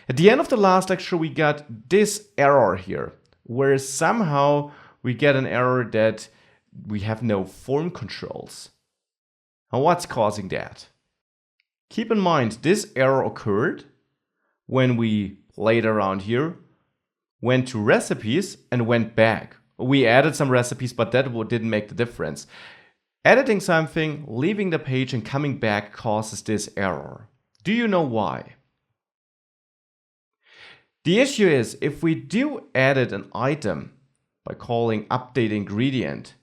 At the end of the last lecture, we got this error here, where somehow we get an error that we have no form controls. Now, what's causing that? Keep in mind, this error occurred when we played around here, went to recipes and went back. We added some recipes, but that didn't make the difference. Editing something, leaving the page and coming back causes this error. Do you know why? The issue is, if we do edit an item by calling update ingredient,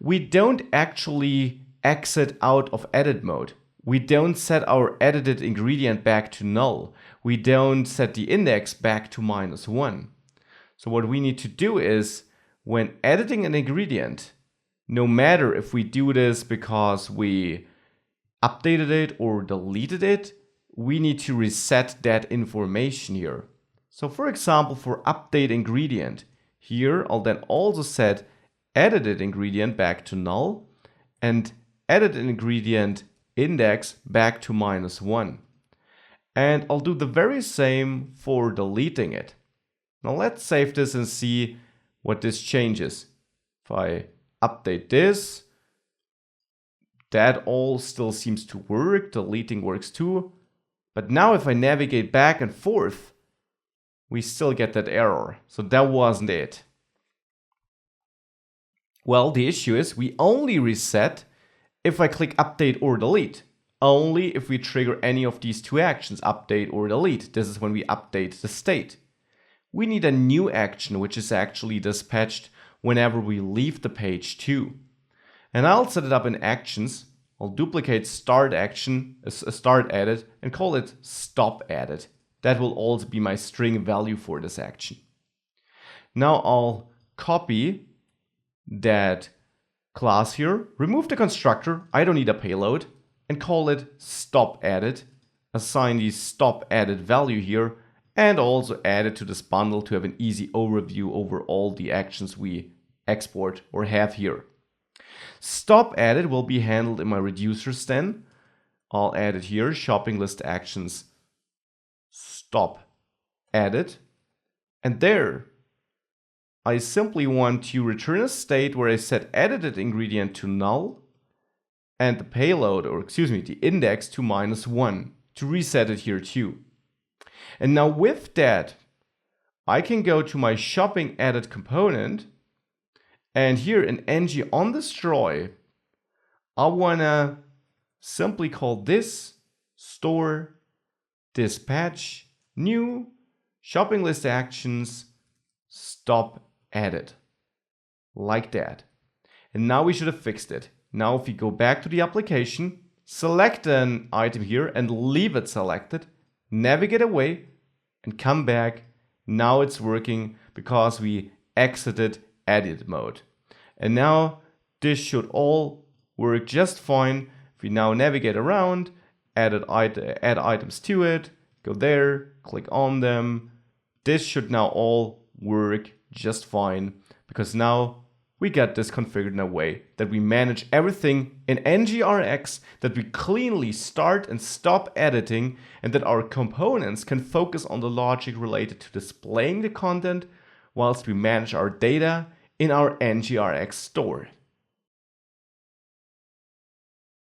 we don't actually exit out of edit mode. We don't set our edited ingredient back to null. We don't set the index back to -1. So what we need to do is, when editing an ingredient, no matter if we do this because we updated it or deleted it, we need to reset that information here. So for example, for update ingredient, here I'll then also set edited ingredient back to null and edited ingredient index back to -1. And I'll do the very same for deleting it. Now let's save this and see what this changes. If I update this, that all still seems to work. Deleting works too. But now if I navigate back and forth, we still get that error. So that wasn't it. Well, the issue is we only reset if I click update or delete. Only if we trigger any of these two actions, update or delete. This is when we update the state. We need a new action, which is actually dispatched whenever we leave the page too. And I'll set it up in actions. I'll duplicate start action, start edit, and call it stop edit. That will also be my string value for this action. Now I'll copy that class here, remove the constructor, I don't need a payload, and call it stop edit, assign the stop edit value here, and also add it to this bundle to have an easy overview over all the actions we export or have here. Stop edit will be handled in my reducers then. I'll add it here, shopping list actions stop edit, and there I simply want to return a state where I set edited ingredient to null and the payload, or excuse me, the index to -1 to reset it here too. And now with that, I can go to my shopping edit component, and here in ng on destroy, I wanna simply call this store dispatch new shopping list actions stop edit, like that. And now we should have fixed it. Now if we go back to the application, select an item here and leave it selected, navigate away and come back. Now it's working because we exited edit mode. And now this should all work just fine. If we now navigate around, add items to it, go there, click on them. This should now all work just fine because now we got this configured in a way that we manage everything in NGRX, that we cleanly start and stop editing, and that our components can focus on the logic related to displaying the content whilst we manage our data in our NGRX store.